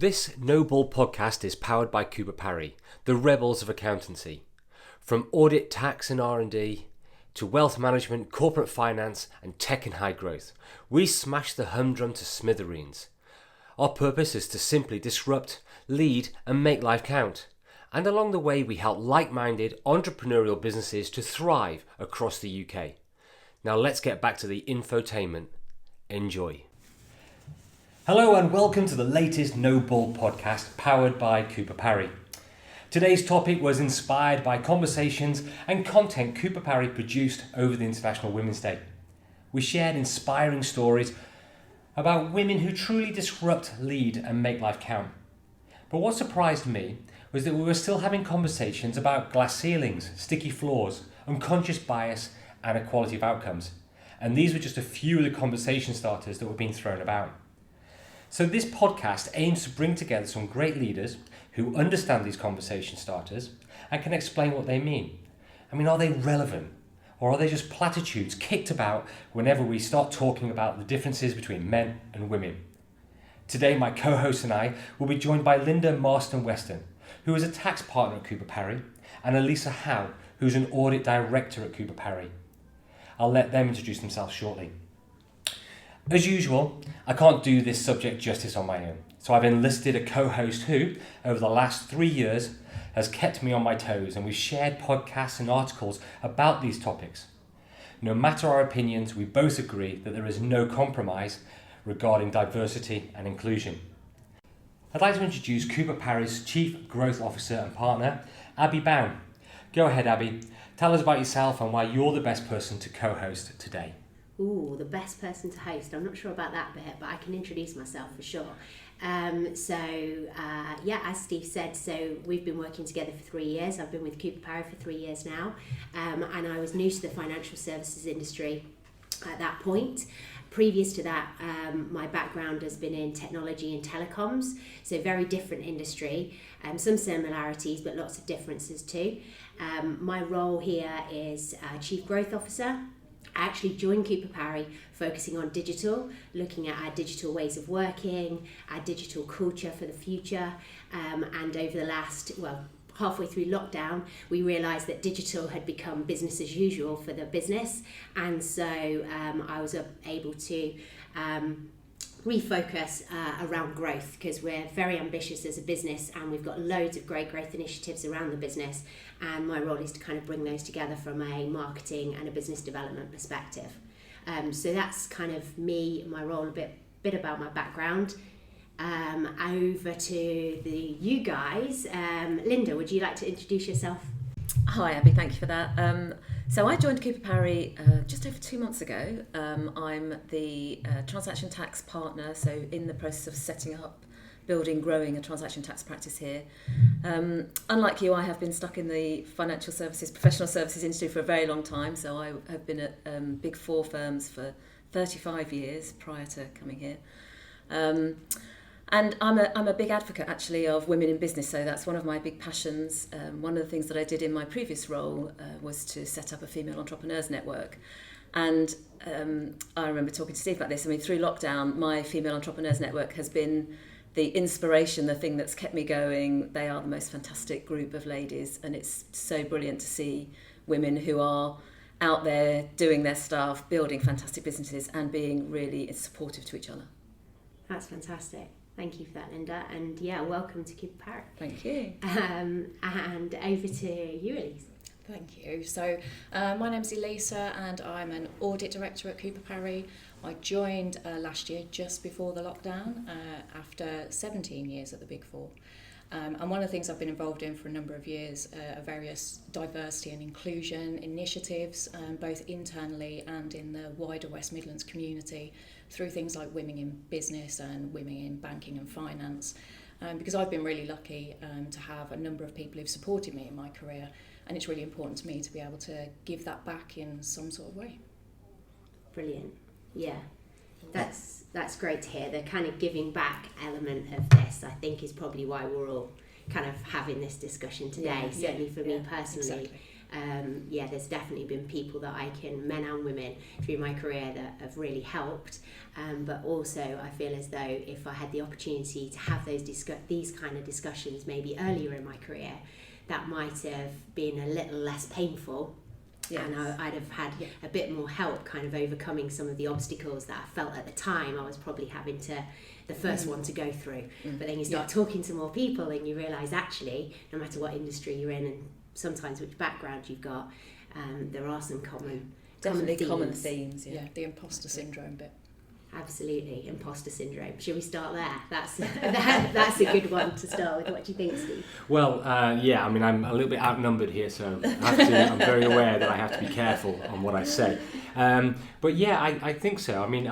This Noble podcast is powered by Cooper Parry, the rebels of accountancy. From audit, tax and R&D to wealth management, corporate finance and tech and high growth, we smash the humdrum to smithereens. Our purpose is to simply disrupt, lead and make life count. And along the way we help like-minded entrepreneurial businesses to thrive across the UK. Now let's get back to the infotainment. Enjoy. Hello and welcome to the latest No Bull podcast powered by Cooper Parry. Today's topic was inspired by conversations and content Cooper Parry produced over the International Women's Day. We shared inspiring stories about women who truly disrupt, lead and make life count. But what surprised me was that we were still having conversations about glass ceilings, sticky floors, unconscious bias and equality of outcomes. And these were just a few of the conversation starters that were being thrown about. So this podcast aims to bring together some great leaders who understand these conversation starters and can explain what they mean. I mean, are they relevant? Or are they just platitudes kicked about whenever we start talking about the differences between men and women? Today, my co-host and I will be joined by Linda Marston-Weston, who is a tax partner at Cooper Parry, and Elisa Howe, who's an Audit Director at Cooper Parry. I'll let them introduce themselves shortly. As usual, I can't do this subject justice on my own, so I've enlisted a co-host who, over the last 3 years, has kept me on my toes, and we've shared podcasts and articles about these topics. No matter our opinions, we both agree that there is no compromise regarding diversity and inclusion. I'd like to introduce Cooper Parry's Chief Growth Officer and Partner, Abi Bown. Go ahead, Abi. Tell us about yourself and why you're the best person to co-host today. Ooh, the best person to host. I'm not sure about that bit, but I can introduce myself for sure. As Steve said, so we've been working together for 3 years. I've been with Cooper Parry for 3 years now, and I was new to the financial services industry at that point. Previous to that, my background has been in technology and telecoms, so very different industry, some similarities but lots of differences too. My role here is Chief Growth Officer. I actually joined Cooper Parry focusing on digital, looking at our digital ways of working, our digital culture for the future, and over the last, halfway through lockdown, we realised that digital had become business as usual for the business, and so I was able to refocus around growth, because we're very ambitious as a business and we've got loads of great growth initiatives around the business, and my role is to kind of bring those together from a marketing and a business development perspective. So that's kind of me, my role, a bit about my background. Over to you guys. Linda, would you like to introduce yourself? Hi Abby, thank you for that. So I joined Cooper Parry just over 2 months ago. I'm the transaction tax partner, so in the process of setting up, building, growing a transaction tax practice here. Unlike you, I have been stuck in the financial services, professional services industry for a very long time. So I have been at Big Four firms for 35 years prior to coming here. And I'm a big advocate actually of women in business, so that's one of my big passions. One of the things that I did in my previous role was to set up a female entrepreneurs network. And I remember talking to Steve about this. I mean, through lockdown, my female entrepreneurs network has been the inspiration, the thing that's kept me going. They are the most fantastic group of ladies, and it's so brilliant to see women who are out there doing their stuff, building fantastic businesses and being really supportive to each other. That's fantastic. Thank you for that, Linda. And welcome to Cooper Parry. Thank you. And over to you, Elise. Thank you. So my name's Elisa and I'm an Audit Director at Cooper Parry. I joined last year just before the lockdown after 17 years at the Big Four. And one of the things I've been involved in for a number of years are various diversity and inclusion initiatives, both internally and in the wider West Midlands community, through things like Women in Business and Women in Banking and Finance, because I've been really lucky to have a number of people who've supported me in my career, and it's really important to me to be able to give that back in some sort of way. Brilliant. Yeah. That's great to hear. The kind of giving back element of this, I think, is probably why we're all kind of having this discussion today, certainly for me personally. there's definitely been people that men and women through my career that have really helped. But also I feel as though if I had the opportunity to have these kind of discussions maybe earlier in my career, that might have been a little less painful. Yes. And I'd have had a bit more help kind of overcoming some of the obstacles that I felt at the time I was probably having to the first one to go through. But then you start talking to more people and you realise actually, no matter what industry you're in and sometimes which background you've got, there are some common themes. Yeah, the imposter syndrome bit. Absolutely, imposter syndrome. Should we start there? That's a good one to start with. What do you think, Steve? Well, I mean, I'm a little bit outnumbered here, so I'm very aware that I have to be careful on what I say. But yeah, I think so. I mean,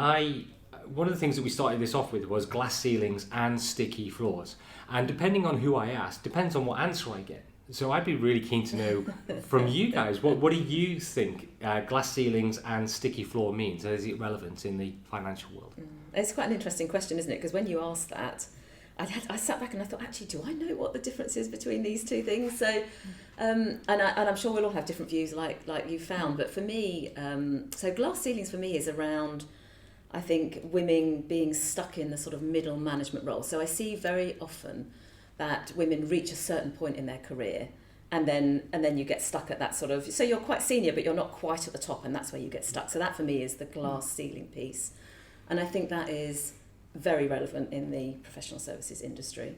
one of the things that we started this off with was glass ceilings and sticky floors. And depending on who I ask, depends on what answer I get. So I'd be really keen to know from you guys, what do you think glass ceilings and sticky floor means? Is it relevant in the financial world? It's quite an interesting question, isn't it? Because when you asked that, I sat back and I thought, actually, do I know what the difference is between these two things? So, and I'm sure we'll all have different views like you found. But for me, so glass ceilings for me is around, I think, women being stuck in the sort of middle management role. So I see very often that women reach a certain point in their career and then you get stuck at that sort of, so you're quite senior but you're not quite at the top, and that's where you get stuck. So that for me is the glass ceiling piece, and I think that is very relevant in the professional services industry.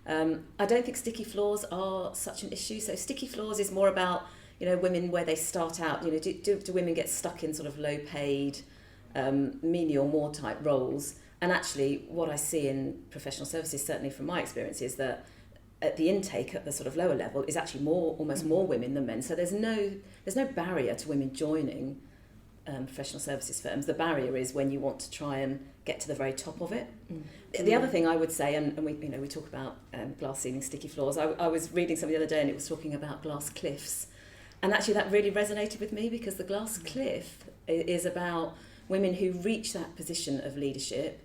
I don't think sticky floors are such an issue. So sticky floors is more about, women where they start out, do women get stuck in sort of low paid menial more type roles? And actually, what I see in professional services, certainly from my experience, is that at the intake at the sort of lower level is actually almost more women than men. So there's no barrier to women joining professional services firms. The barrier is when you want to try and get to the very top of it. The other thing I would say, and we talk about glass ceilings, sticky floors. I was reading something the other day, and it was talking about glass cliffs, and actually that really resonated with me, because the glass cliff is about women who reach that position of leadership,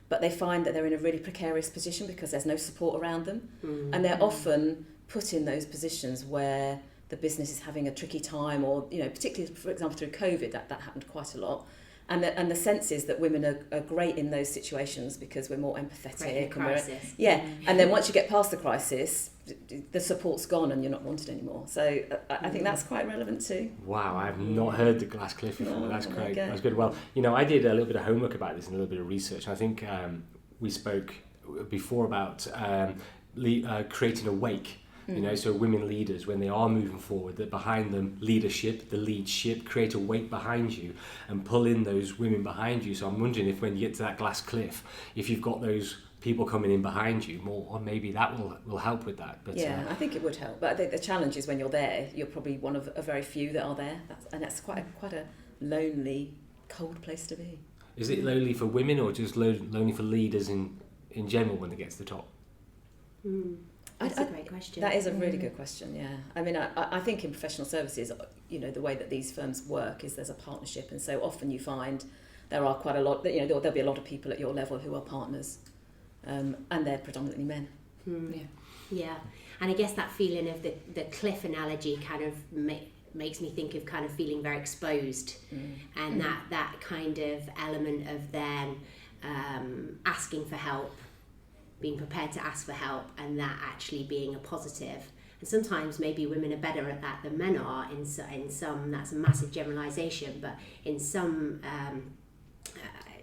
but they find that they're in a really precarious position because there's no support around them. And they're often put in those positions where the business is having a tricky time, or, particularly, for example, through COVID, that happened quite a lot. And the sense is that women are great in those situations because we're more empathetic. Crisis. And then once you get past the crisis, the support's gone and you're not wanted anymore. So I think that's quite relevant too. Wow, I have not heard the glass cliff before. That's great. That's good. Well, I did a little bit of homework about this and a little bit of research. I think we spoke before about creating a wake. So women leaders, when they are moving forward, that behind them leadership, the lead ship, create a weight behind you and pull in those women behind you. So I'm wondering if when you get to that glass cliff, if you've got those people coming in behind you more, or maybe that will help with that. But I think it would help. But I think the challenge is when you're there, you're probably one of a very few that are there, and that's quite a lonely, cold place to be. Is it lonely for women, or just lonely for leaders in general when they get to the top? That's a great question. That is a really good question, yeah. I mean, I think in professional services, the way that these firms work is there's a partnership, and so often you find there are quite a lot, there'll be a lot of people at your level who are partners, and they're predominantly men. Yeah, and I guess that feeling of the cliff analogy kind of makes me think of kind of feeling very exposed, and that kind of element of them asking for help, being prepared to ask for help, and that actually being a positive. And sometimes maybe women are better at that than men are in some, that's a massive generalisation, but in some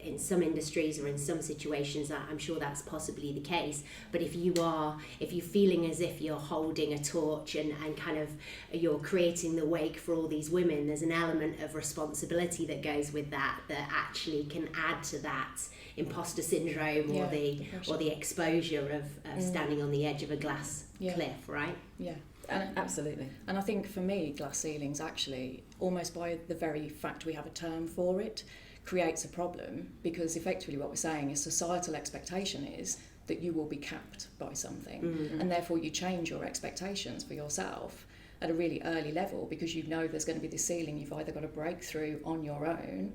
industries or in some situations, I'm sure that's possibly the case. But if you're feeling as if you're holding a torch and kind of you're creating the wake for all these women, there's an element of responsibility that goes with that actually can add to that imposter syndrome or the exposure of standing on the edge of a glass cliff, right? Yeah. Absolutely. And I think for me, glass ceilings actually, almost by the very fact we have a term for it, creates a problem, because effectively what we're saying is societal expectation is that you will be capped by something, and therefore you change your expectations for yourself at a really early level, because you know there's going to be this ceiling you've either got to break through on your own,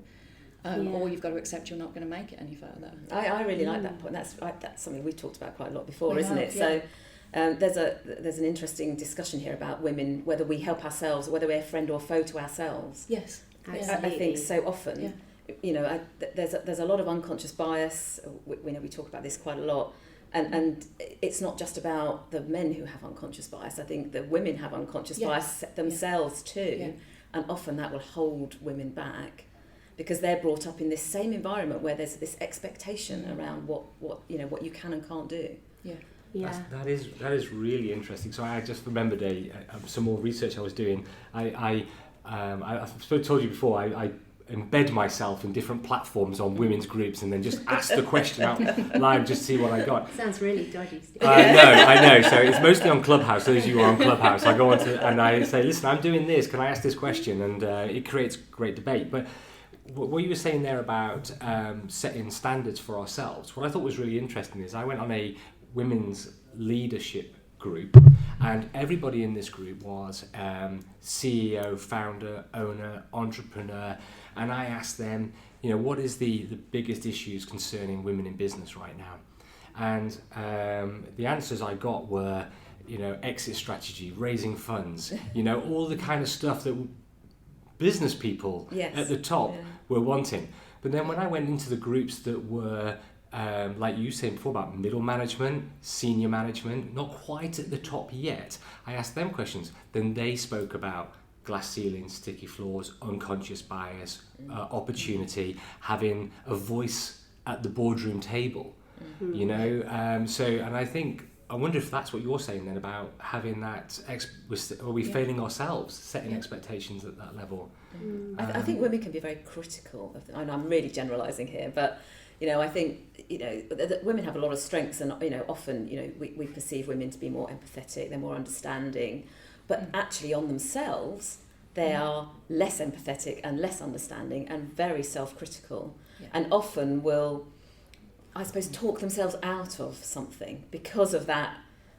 or you've got to accept you're not going to make it any further. I really like that point. That's something we've talked about quite a lot before, isn't it? So There's an interesting discussion here about women, whether we help ourselves, or whether we're friend or foe to ourselves. Yes. Absolutely. I think so often, there's a lot of unconscious bias. We know we talk about this quite a lot. And it's not just about the men who have unconscious bias. I think the women have unconscious bias themselves too. Yeah. And often that will hold women back because they're brought up in this same environment where there's this expectation around what you can and can't do. Yeah. Yeah. That is really interesting. So I just remembered some more research I was doing. I've told you before, I embed myself in different platforms on women's groups and then just ask the question out live just to see what I got. Sounds really dodgy, Steve. I know. So it's mostly on Clubhouse. Those of you who are on Clubhouse, I go on to and I say, listen, I'm doing this. Can I ask this question? And it creates great debate. But what you were saying there about setting standards for ourselves, what I thought was really interesting is I went on a women's leadership group, and everybody in this group was CEO, founder, owner, entrepreneur, and I asked them, what is the biggest issues concerning women in business right now? And the answers I got were, exit strategy, raising funds, all the kind of stuff that business people at the top were wanting. But then when I went into the groups that were like you said before about middle management, senior management, not quite at the top yet, I asked them questions. Then they spoke about glass ceilings, sticky floors, unconscious bias, opportunity, having a voice at the boardroom table. And I wonder if that's what you're saying then about having that, are we failing ourselves, setting expectations at that level? I think women can be very critical, and I'm really generalising here, but I think, that women have a lot of strengths and, often, we perceive women to be more empathetic, they're more understanding, but actually on themselves, they are less empathetic and less understanding and very self-critical and often will, I suppose, talk themselves out of something because of that,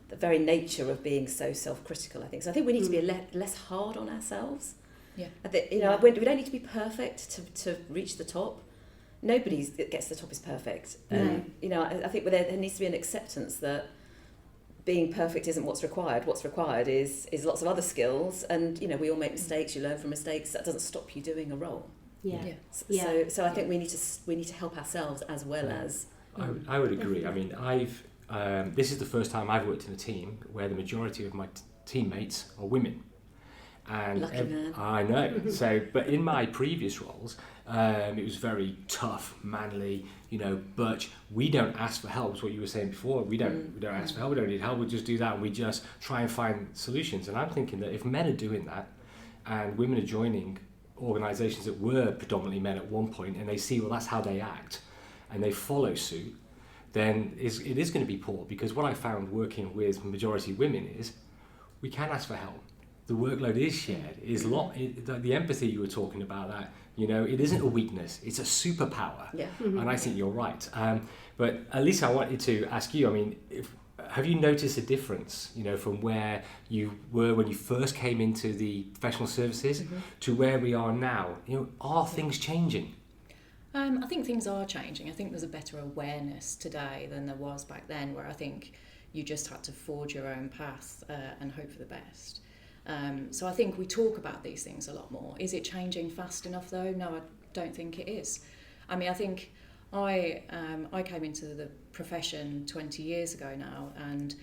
the very nature of being so self-critical, I think. So I think we need to be less hard on ourselves. Yeah. I think, we don't need to be perfect to reach the top. Nobody that gets to the top is perfect. I think there needs to be an acceptance that being perfect isn't what's required. What's required is lots of other skills, and we all make mistakes. You learn from mistakes. That doesn't stop you doing a role. So I think we need to help ourselves as well as. I would agree. I mean, this is the first time I've worked in a team where the majority of my teammates are women. And lucky man. I know. So, but in my previous roles, it was very tough, manly, but we don't ask for help. Is what you were saying before. We don't ask for help. We don't need help. We just do that, and we just try and find solutions. And I'm thinking that if men are doing that, and women are joining organisations that were predominantly men at one point, and they see, well, that's how they act, and they follow suit, then it is going to be poor. Because what I found working with majority women is we can ask for help. The workload is shared. The empathy you were talking about, that it isn't a weakness; it's a superpower. Yeah. And I think you're right. But Elisa, I wanted to ask you. I mean, have you noticed a difference, from where you were when you first came into the professional services to where we are now? Are things changing? I think things are changing. I think there's a better awareness today than there was back then, where I think you just had to forge your own path and hope for the best. So I think we talk about these things a lot more. Is it changing fast enough though? No, I don't think it is. I mean, I think I came into the profession 20 years ago now, and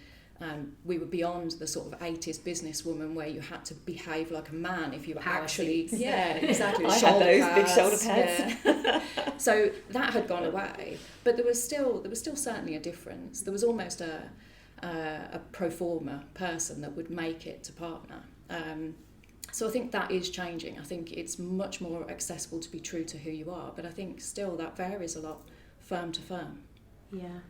we were beyond the sort of 80s businesswoman where you had to behave like a man if you were actually... Yeah, exactly. I had those big shoulder pads. Yeah. So that had gone away, but there was still certainly a difference. There was almost a pro forma person that would make it to partner. So I think that is changing. I think it's much more accessible to be true to who you are, but I think still that varies a lot firm to firm. Yeah.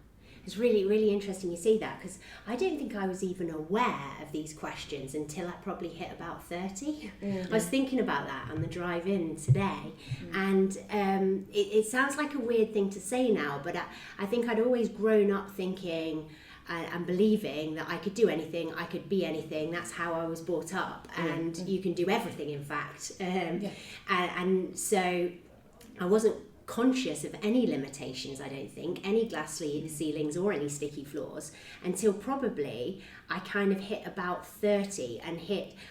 It's really, really interesting you see that, because I don't think I was even aware of these questions until I probably hit about 30. I was thinking about that on the drive in today, and it sounds like a weird thing to say now, but I think I'd always grown up thinking and believing that I could do anything, I could be anything. That's how I was brought up, and you can do everything, in fact. And so I wasn't conscious of any limitations, I don't think, any glass ceilings or any sticky floors, until probably I kind of hit about 30 and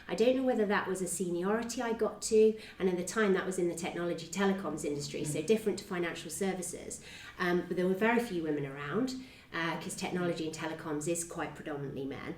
I don't know whether that was a seniority I got to, and at the time that was in the technology telecoms industry, so different to financial services, but there were very few women around, because technology and telecoms is quite predominantly men.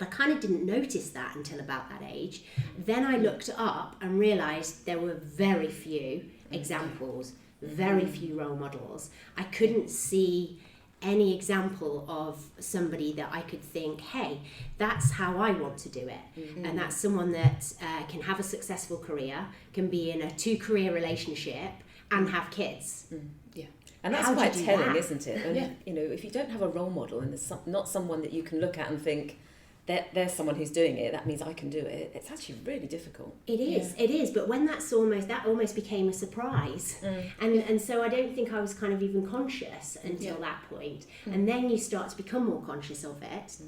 I kind of didn't notice that until about that age. Then I looked up and realised there were very few examples, very few role models. I couldn't see any example of somebody that I could think, hey, that's how I want to do it. And that's someone that can have a successful career, can be in a 2-career relationship and have kids. Yeah. And that's quite telling, isn't it? And, you know, if you don't have a role model and there's not someone that you can look at and think, there's someone who's doing it, that means I can do it. It's actually really difficult. It is. But when that almost became a surprise. And so I don't think I was kind of even conscious until that point. And then you start to become more conscious of it.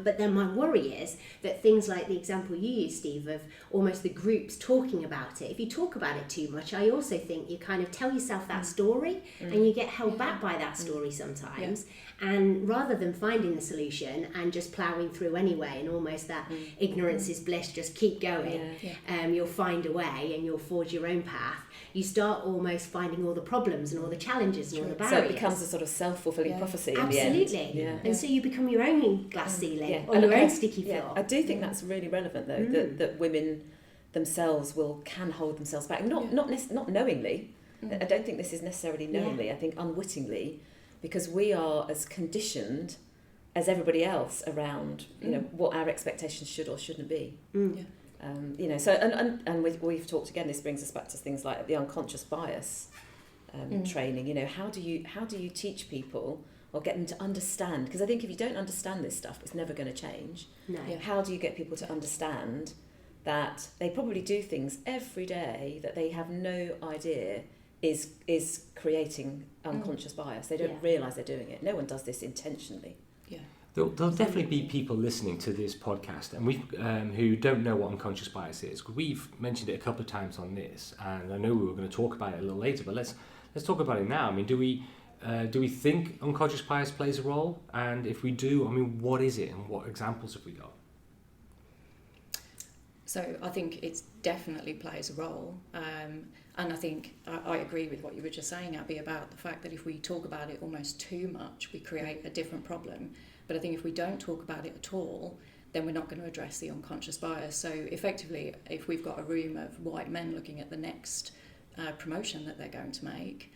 But then my worry is that things like the example you used, Steve, of almost the groups talking about it. If you talk about it too much, I also think you kind of tell yourself that story and you get held back by that story sometimes. And rather than finding the solution and just ploughing through anyway, and almost that ignorance is bliss, just keep going, you'll find a way and you'll forge your own path. You start almost finding all the problems and all the challenges and all the barriers. So it becomes a sort of self-fulfilling prophecy in the end. Absolutely. And so you become your own glass ceiling or your own sticky floor. I do think that's really relevant though, that women themselves can hold themselves back, not knowingly. I don't think this is necessarily knowingly, I think unwittingly, because we are as conditioned as everybody else around, you know, what our expectations should or shouldn't be. You know, so and we've talked again. This brings us back to things like the unconscious bias training. You know, how do you teach people or get them to understand? Because I think if you don't understand this stuff, it's never going to change. No. How do you get people to understand that they probably do things every day that they have no idea is creating unconscious bias? They don't realise they're doing it. No one does this intentionally. There'll definitely be people listening to this podcast and who don't know what unconscious bias is. We've mentioned it a couple of times on this, and I know we were going to talk about it a little later, but let's talk about it now. I mean, do we think unconscious bias plays a role? And if we do, I mean, what is it and what examples have we got? So I think it definitely plays a role. And I think I agree with what you were just saying, Abby, about the fact that if we talk about it almost too much, we create a different problem. But I think if we don't talk about it at all, then we're not going to address the unconscious bias. So effectively, if we've got a room of white men looking at the next promotion that they're going to make,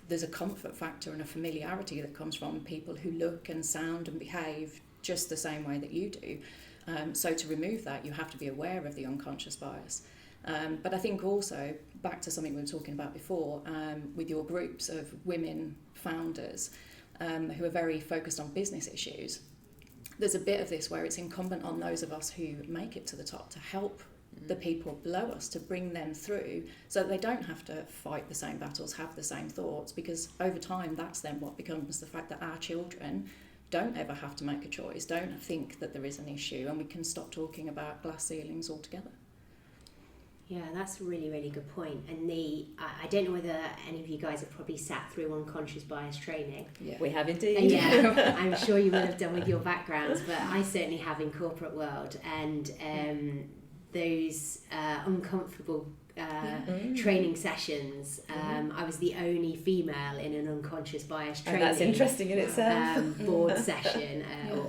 there's a comfort factor and a familiarity that comes from people who look and sound and behave just the same way that you do. So to remove that, you have to be aware of the unconscious bias. But I think also, back to something we were talking about before, with your groups of women founders who are very focused on business issues, there's a bit of this where it's incumbent on those of us who make it to the top to help the people below us, to bring them through so that they don't have to fight the same battles, have the same thoughts, because over time that's then what becomes the fact that our children don't ever have to make a choice, don't think that there is an issue, and we can stop talking about glass ceilings altogether. Yeah, that's a really, really good point. And I don't know whether any of you guys have probably sat through unconscious bias training. Yeah. We have indeed. Yeah, I'm sure you will have done with your backgrounds, but I certainly have in corporate world. And those uncomfortable training sessions, I was the only female in an unconscious bias training. That's interesting in itself. Board session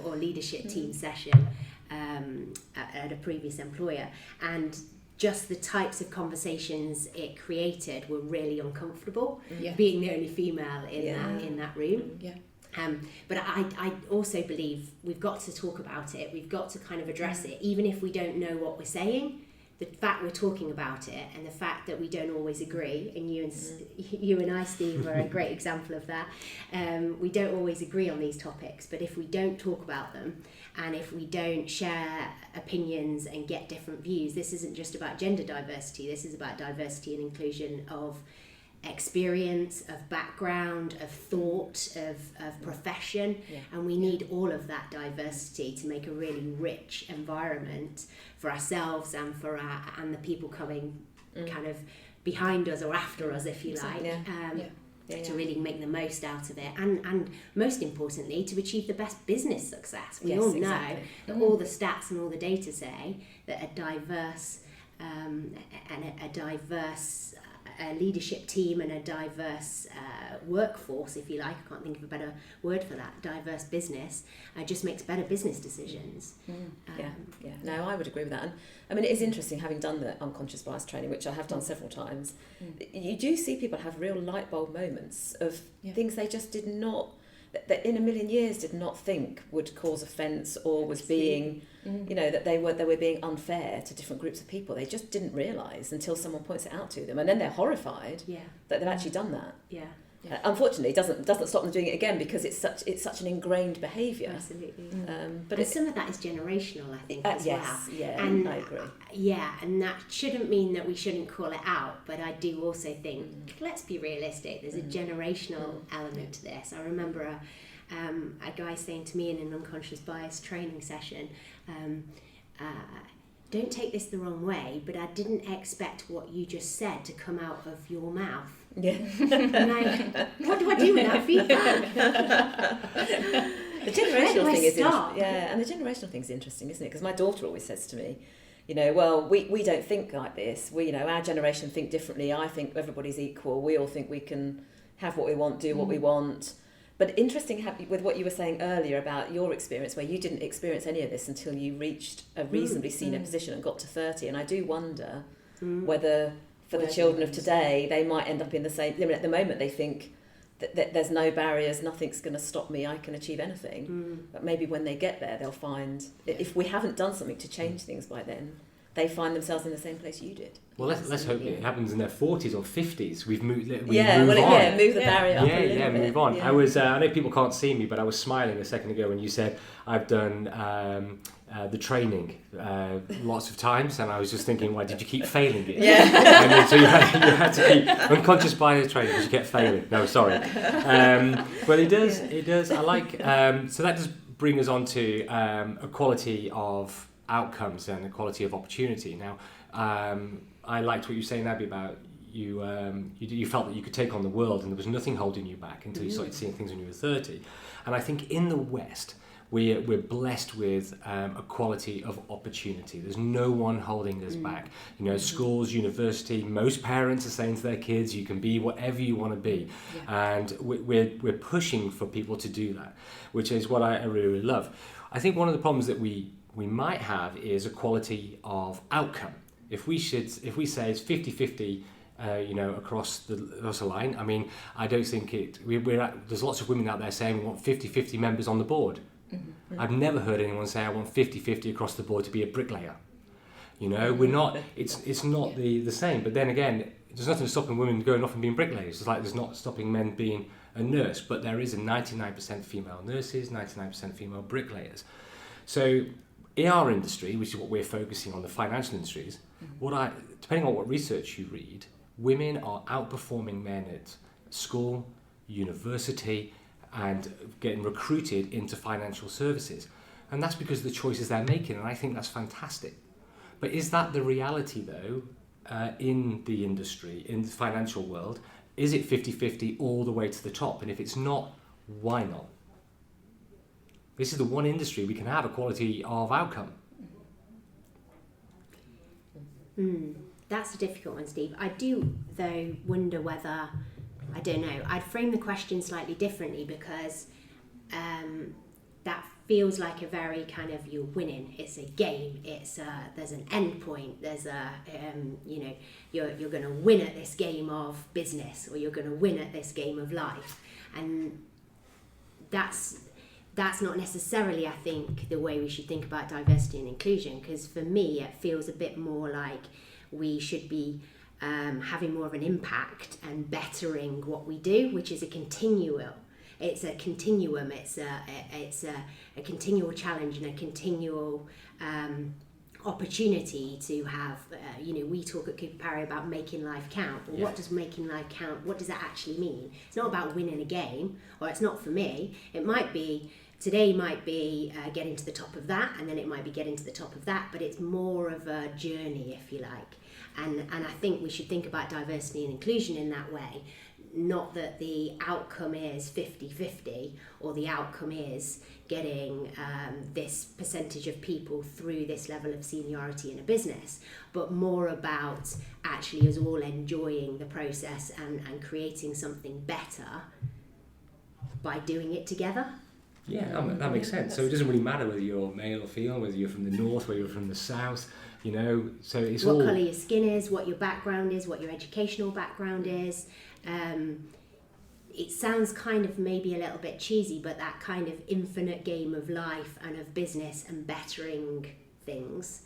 or leadership team session at a previous employer. And just the types of conversations it created were really uncomfortable, being the only female in that room. But I also believe we've got to talk about it, we've got to kind of address it, even if we don't know what we're saying. The fact we're talking about it and the fact that we don't always agree, and you and I, Steve, are a great example of that. We don't always agree on these topics, but if we don't talk about them and if we don't share opinions and get different views, this isn't just about gender diversity, this is about diversity and inclusion of experience, of background, of thought, of profession, and we need all of that diversity to make a really rich environment for ourselves and for and the people coming kind of behind us or after us, if you like. To really make the most out of it, and most importantly, to achieve the best business success. We all know that all the stats and all the data say that a diverse leadership team and a diverse workforce, if you like, I can't think of a better word for that, diverse business, just makes better business decisions. No, I would agree with that. And I mean, it is interesting, having done the unconscious bias training, which I have done several times, you do see people have real light bulb moments of things they just did not, that in a million years did not think would cause offence or was being, you know, that they were being unfair to different groups of people. They just didn't realise until someone points it out to them, and then they're horrified that they've actually done that. Unfortunately, it doesn't stop them doing it again, because it's such an ingrained behaviour. Absolutely. But some of that is generational, I think, as well. And I agree. And that shouldn't mean that we shouldn't call it out, but I do also think, let's be realistic, there's a generational element to this. I remember a guy saying to me in an unconscious bias training session, don't take this the wrong way, but I didn't expect what you just said to come out of your mouth. And what do I do with that feedback? The generational thing is and the generational thing is interesting, isn't it? Because my daughter always says to me, you know, well, we don't think like this. We, you know, our generation think differently. I think everybody's equal. We all think we can have what we want, do what we want. But interesting with what you were saying earlier about your experience, where you didn't experience any of this until you reached a reasonably senior position and got to 30. And I do wonder whether, for the children of today, they might end up in the same. I mean, at the moment, they think that there's no barriers, nothing's going to stop me, I can achieve anything. But maybe when they get there, they'll find, if we haven't done something to change things by then, they find themselves in the same place you did. Well, let's hope it happens in their 40s or 50s. We've moved. Move the barrier up. Move on. I was. I know people can't see me, but I was smiling a second ago when you said I've done the training lots of times, and I was just thinking, why did you keep failing it? I mean, so you had to keep unconscious bias training because you kept failing. No, sorry. But it does. I like. So that does bring us on to equality of outcomes and equality of opportunity. Now, I liked what you were saying, Abi, about you felt that you could take on the world and there was nothing holding you back until you started seeing things when you were 30. And I think in the West, we're blessed with equality of opportunity. There's no one holding us back. You know, schools, university, most parents are saying to their kids, you can be whatever you want to be. And we're pushing for people to do that, which is what I really, really love. I think one of the problems that we might have is equality of outcome. If we say it's 50-50, across the line, I mean, I don't think there's lots of women out there saying we want 50-50 members on the board. I've never heard anyone say I want 50-50 across the board to be a bricklayer. You know, we're not. It's not the same. But then again, there's nothing stopping women going off and being bricklayers. It's like there's not stopping men being a nurse. But there is a 99% female nurses, 99% female bricklayers. So in our industry, which is what we're focusing on, the financial industries, depending on what research you read, women are outperforming men at school, university, and getting recruited into financial services. And that's because of the choices they're making, and I think that's fantastic. But is that the reality, though, in the industry, in the financial world? Is it 50-50 all the way to the top? And if it's not, why not? This is the one industry we can have equality of outcome. That's a difficult one, Steve. I do, though, wonder whether, I don't know, I'd frame the question slightly differently, because that feels like a very kind of, you're winning. It's a game. There's an end point. There's you're going to win at this game of business, or you're going to win at this game of life, and that's not necessarily, I think, the way we should think about diversity and inclusion, because for me it feels a bit more like we should be having more of an impact and bettering what we do, which is a continuum. It's a continuum. It's a continual challenge and a continual opportunity to have. We talk at Cooper Parry about making life count. Well, what does making life count? What does that actually mean? It's not about winning a game, or it's not for me. It might be today might be getting to the top of that, and then it might be getting to the top of that, but it's more of a journey, if you like. And I think we should think about diversity and inclusion in that way. Not that the outcome is 50-50, or the outcome is getting this percentage of people through this level of seniority in a business, but more about actually us all enjoying the process and creating something better by doing it together. Yeah, that makes sense. So it doesn't really matter whether you're male or female, whether you're from the north, whether you're from the south, you know, so it's what all... colour your skin is, what your background is, what your educational background is. It sounds kind of maybe a little bit cheesy, but that kind of infinite game of life and of business and bettering things,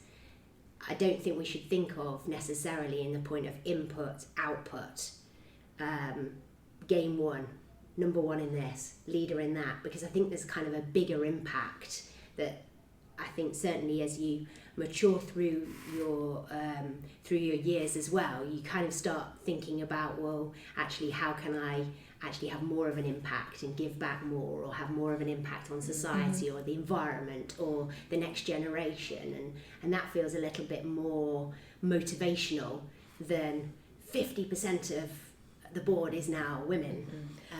I don't think we should think of necessarily in the point of input, output, game one, number one in this, leader in that, because I think there's kind of a bigger impact that I think certainly as you mature through your years as well, you kind of start thinking about, well, actually, how can I actually have more of an impact and give back more, or have more of an impact on society or the environment or the next generation, and that feels a little bit more motivational than 50% of the board is now women.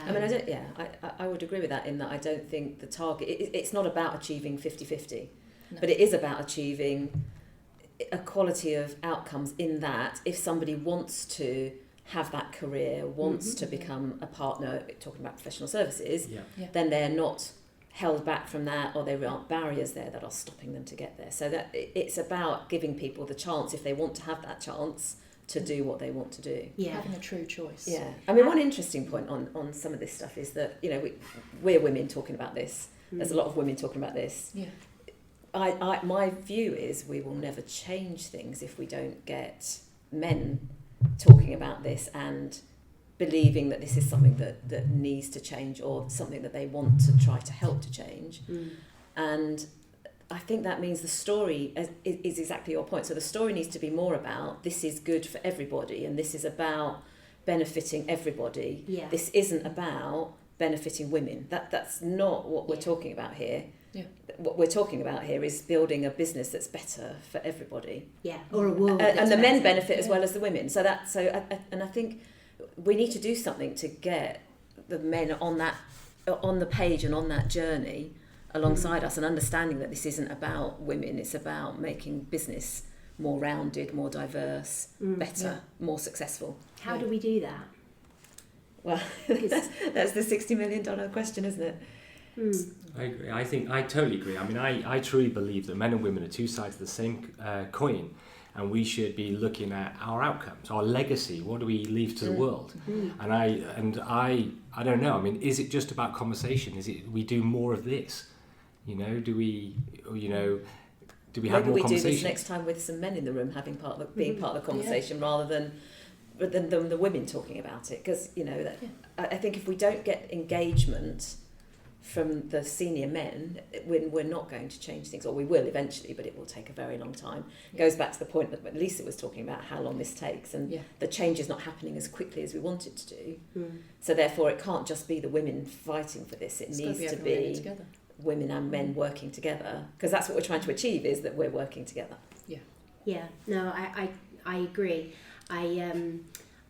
I mean, I would agree with that, in that I don't think the target, it's not about achieving 50-50, but it is about achieving a quality of outcomes in that if somebody wants to have that career, wants to become a partner, talking about professional services, then they're not held back from that, or there aren't barriers there that are stopping them to get there. So that it's about giving people the chance, if they want to have that chance, to do what they want to do. Yeah. Having a true choice. Yeah. I mean, one interesting point on some of this stuff is that, you know, we're women talking about this. There's a lot of women talking about this. Yeah. My view is we will never change things if we don't get men talking about this and believing that this is something that needs to change, or something that they want to try to help to change. And I think that means the story is exactly your point. So the story needs to be more about, this is good for everybody, and this is about benefiting everybody. Yeah. This isn't about benefiting women. That's not what we're talking about here. Yeah. What we're talking about here is building a business that's better for everybody. Yeah, or a world. And the men benefit as well as the women. And I think we need to do something to get the men on the page and on that journey alongside us, and understanding that this isn't about women, it's about making business more rounded, more diverse, better, more successful. How do we do that? Well, that's the $60 million question, isn't it? I agree. I totally agree. I mean, I truly believe that men and women are two sides of the same coin, and we should be looking at our outcomes, our legacy. What do we leave to the world? And I don't know. I mean, is it just about conversation? Is it we do more of this? You know, do we have Maybe more we conversations? do this next time with some men in the room being part of the conversation, rather than the women talking about it. Because, you know, I think if we don't get engagement from the senior men, we're not going to change things, or we will eventually, but it will take a very long time. It goes back to the point that Lisa was talking about, how long this takes, and the change is not happening as quickly as we want it to do. So therefore it can't just be the women fighting for this, it needs to be women and men working together, because that's what we're trying to achieve, is that we're working together. No, I agree.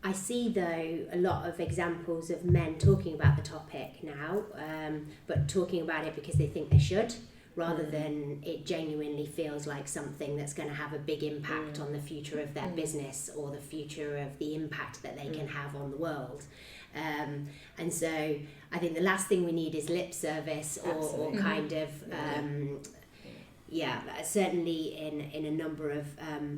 I see, though, a lot of examples of men talking about the topic now, but talking about it because they think they should, rather than it genuinely feels like something that's going to have a big impact on the future of their business, or the future of the impact that they can have on the world. And so I think the last thing we need is lip service, or kind of... certainly in a number of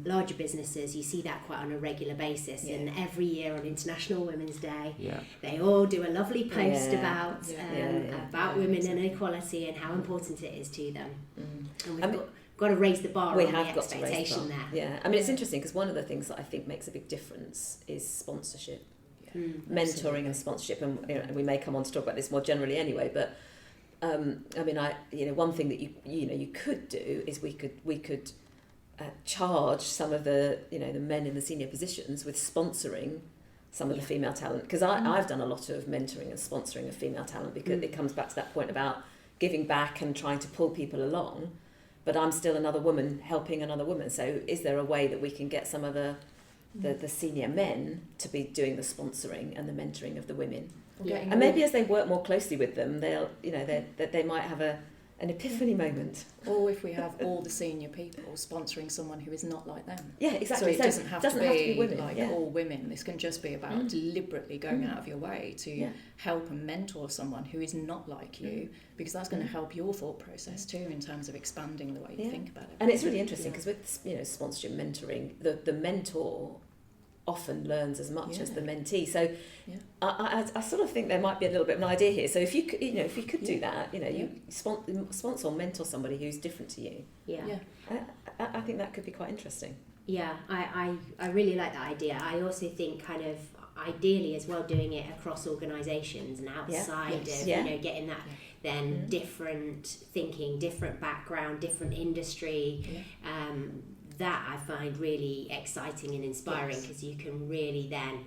larger businesses, you see that quite on a regular basis. And every year on International Women's Day, they all do a lovely post about women and equality and how important it is to them. And we've got to raise the bar on the expectation there. Yeah, I mean, it's interesting, because one of the things that I think makes a big difference is sponsorship, mentoring and sponsorship. And we may come on to talk about this more generally anyway, but I mean, one thing that you could do is we could charge some of the the men in the senior positions with sponsoring some of the female talent, because I've done a lot of mentoring and sponsoring of female talent, because it comes back to that point about giving back and trying to pull people along, but I'm still another woman helping another woman. So is there a way that we can get some of the senior men to be doing the sponsoring and the mentoring of the women? And maybe as they work more closely with them, they'll, they might have an epiphany moment. Or if we have all the senior people sponsoring someone who is not like them. Yeah, exactly. So it doesn't have to be women, like all women. This can just be about deliberately going out of your way to help and mentor someone who is not like you, because that's going to help your thought process too in terms of expanding the way you think about it. And it's really interesting because with sponsorship mentoring, the mentor often learns as much as the mentee. So I sort of think there might be a little bit of an idea here. So if you could, do that, you sponsor or mentor somebody who's different to you. I think that could be quite interesting. Yeah, I really like that idea. I also think kind of ideally as well doing it across organisations and outside of getting that then different thinking, different background, different industry. That I find really exciting and inspiring because you can really then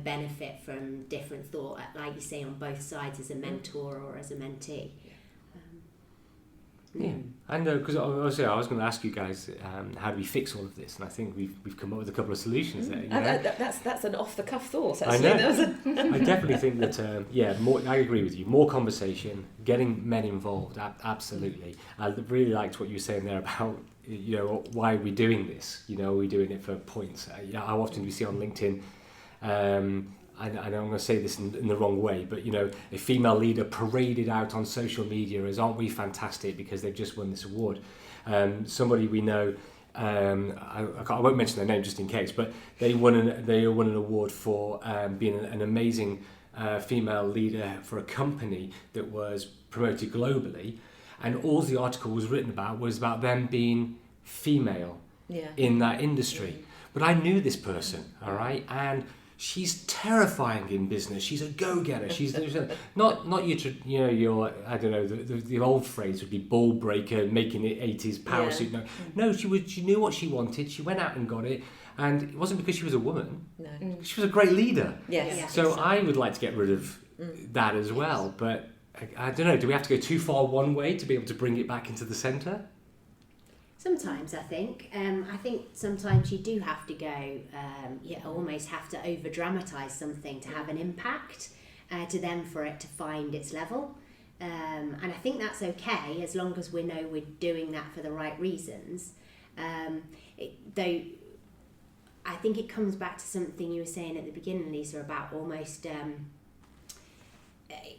benefit from different thought, like you say, on both sides as a mentor or as a mentee. I know, because obviously I was going to ask you guys how do we fix all of this, and I think we've come up with a couple of solutions there. That's an off the cuff thought. Actually, I know. I definitely think that more. I agree with you. More conversation, getting men involved. Absolutely. I really liked what you were saying there about why are we doing this? Are we doing it for points? How often do we see on LinkedIn? I know I'm going to say this in the wrong way, but a female leader paraded out on social media as, aren't we fantastic because they've just won this award. Somebody we know, I won't mention their name just in case, but they won an award for being an amazing female leader for a company that was promoted globally, and all the article was written about was about them being female in that industry. But I knew this person, all right, and she's terrifying in business. She's a go-getter. She's not your I don't know, the old phrase would be ball breaker, making it 80s power suit. No, she knew what she wanted. She went out and got it, and it wasn't because she was a woman. No, she was a great leader. Yes. So I would like to get rid of that as well. But I don't know. Do we have to go too far one way to be able to bring it back into the centre? Sometimes I think sometimes you do have to go, you almost have to over dramatise something to have an impact, to then for it to find its level. And I think that's okay as long as we know we're doing that for the right reasons. Though I think it comes back to something you were saying at the beginning, Lisa, about almost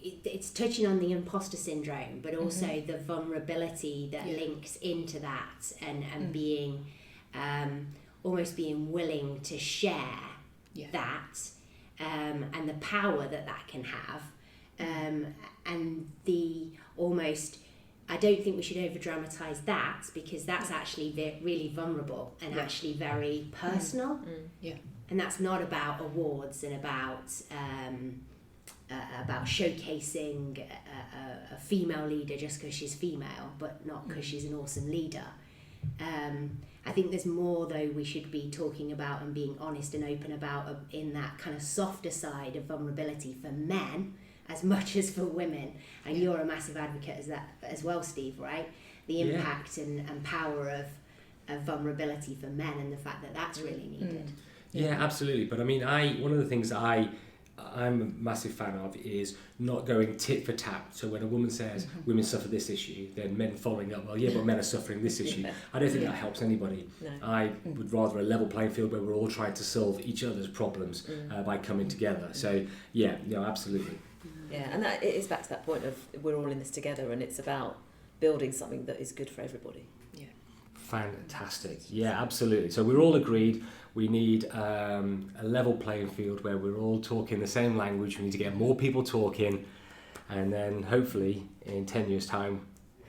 it's touching on the imposter syndrome, but also the vulnerability that links into that, and being almost being willing to share that, and the power that can have, and the almost. I don't think we should over dramatise that, because that's actually really vulnerable and actually very personal. And that's not about awards and about showcasing a female leader just because she's female, but not because she's an awesome leader. I think there's more, though, we should be talking about and being honest and open about in that kind of softer side of vulnerability for men as much as for women. And you're a massive advocate as that as well, Steve, right? The impact and power of vulnerability for men, and the fact that that's really needed. Yeah, absolutely. But I mean, one of the things that I'm a massive fan of is not going tit for tat. So when a woman says women suffer this issue, then men following up, well, but men are suffering this issue. I don't think that helps anybody. No. I would rather a level playing field where we're all trying to solve each other's problems by coming together. So absolutely. Yeah, and that it is back to that point of we're all in this together, and it's about building something that is good for everybody. Yeah. Fantastic. Yeah, absolutely. So we're all agreed we need a level playing field where we're all talking the same language. We need to get more people talking, and then hopefully in 10 years' time,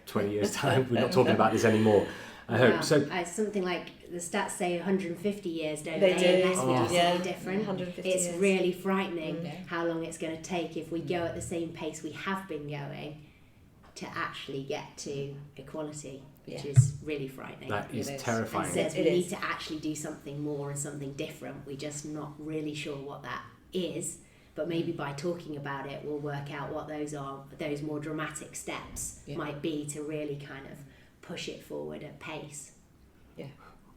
20 years' time, we're not talking about this anymore. I hope. So something like the stats say 150 years, don't they? Unless we do something different. It's years. Really frightening how long it's going to take if we go at the same pace we have been going to actually get to equality, which is really frightening. That is terrifying. And says we need to actually do something more and something different. We're just not really sure what that is, but maybe by talking about it, we'll work out what those more dramatic steps might be to really kind of push it forward at pace. Yeah.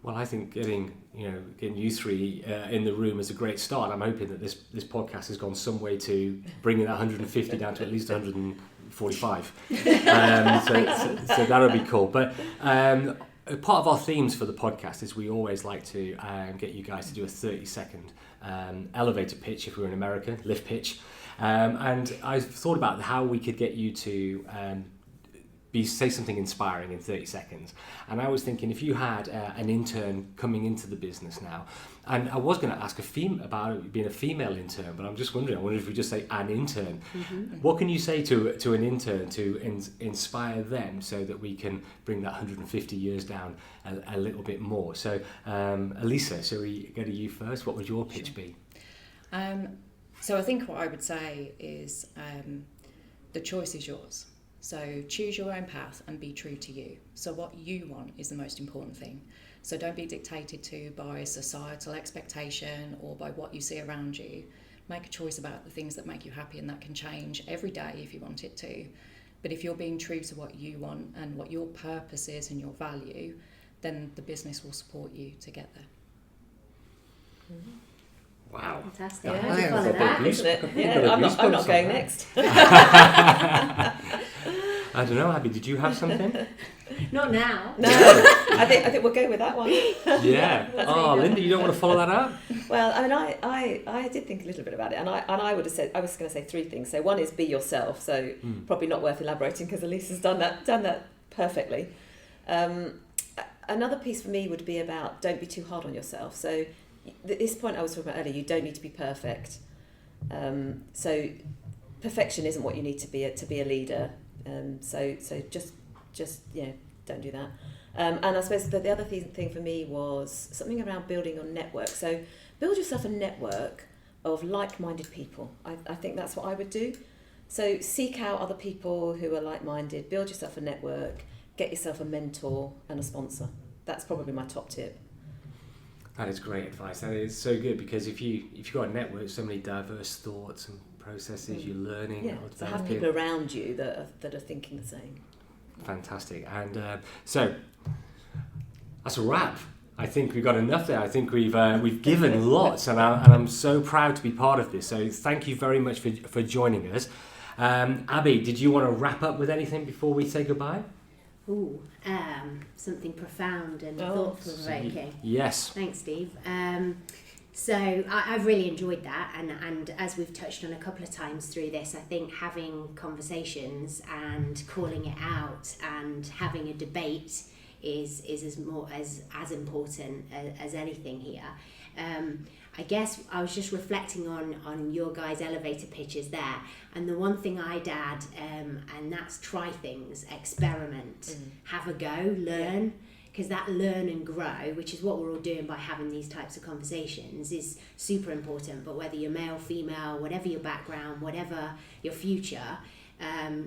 Well, I think getting you three in the room is a great start. I'm hoping that this podcast has gone some way to bringing that 150 down to at least 145. So that'll be cool. But part of our themes for the podcast is we always like to get you guys to do a 30-second elevator pitch if we're in America, lift pitch. And I've thought about how we could get you to say something inspiring in 30 seconds. And I was thinking, if you had an intern coming into the business now, and I was going to ask about being a female intern, but I'm just wondering, I wonder if we just say an intern. Mm-hmm. What can you say to an intern to inspire them so that we can bring that 150 years down a little bit more? So, Elisa, shall we go to you first? What would your pitch be? So I think what I would say is the choice is yours. So choose your own path and be true to you. So what you want is the most important thing. So don't be dictated to by societal expectation or by what you see around you. Make a choice about the things that make you happy, and that can change every day if you want it to. But if you're being true to what you want and what your purpose is and your value, then the business will support you to get there. Mm-hmm. Wow. Fantastic. Yeah, isn't it? Yeah, I'm not going next. I don't know, Abby, did you have something? Not now. No, I think we'll go with that one. Yeah. Oh, Linda, you don't want to follow that up? Well, I mean, I did think a little bit about it, and I would have said, I was going to say three things. So one is be yourself. So probably not worth elaborating because Elisa's done that perfectly. Another piece for me would be about don't be too hard on yourself. So this point I was talking about earlier, you don't need to be perfect. So perfection isn't what you need to be a leader. So just don't do that. And I suppose the other thing for me was something around building your network. So build yourself a network of like-minded people. I think that's what I would do. So seek out other people who are like-minded, build yourself a network, get yourself a mentor and a sponsor. That's probably my top tip. That is great advice. That is so good, because if you've got a network, so many diverse thoughts and processes, you're learning. Yeah, to have people around you that are thinking the same. Fantastic. And so that's a wrap. I think we've got enough there. I think we've given lots, and I'm so proud to be part of this. So thank you very much for joining us. Abby, did you want to wrap up with anything before we say goodbye? Ooh, something profound and thought-provoking. Yes. Thanks, Steve. So I've really enjoyed that, and as we've touched on a couple of times through this, I think having conversations and calling it out and having a debate is as important as anything here. I guess I was just reflecting on your guys' elevator pitches there, and the one thing I'd add, and that's try things, experiment, have a go, learn, because that learn and grow, which is what we're all doing by having these types of conversations, is super important. But whether you're male, female, whatever your background, whatever your future,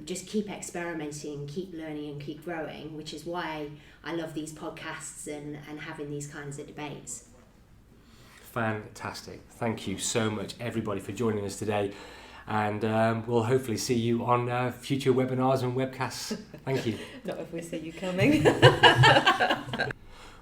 just keep experimenting, keep learning and keep growing, which is why I love these podcasts and having these kinds of debates. Fantastic. Thank you so much, everybody, for joining us today. And we'll hopefully see you on future webinars and webcasts. Thank you. Not if we see you coming.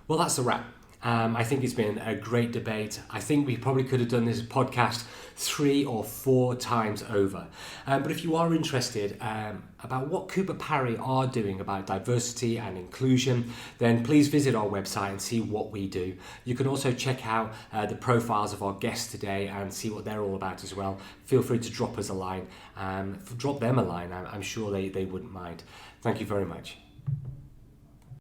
Well, that's a wrap. I think it's been a great debate. I think we probably could have done this podcast 3 or 4 times over. But if you are interested about what Cooper Parry are doing about diversity and inclusion, then please visit our website and see what we do. You can also check out the profiles of our guests today and see what they're all about as well. Feel free to drop us a line. Drop them a line. I'm sure they wouldn't mind. Thank you very much.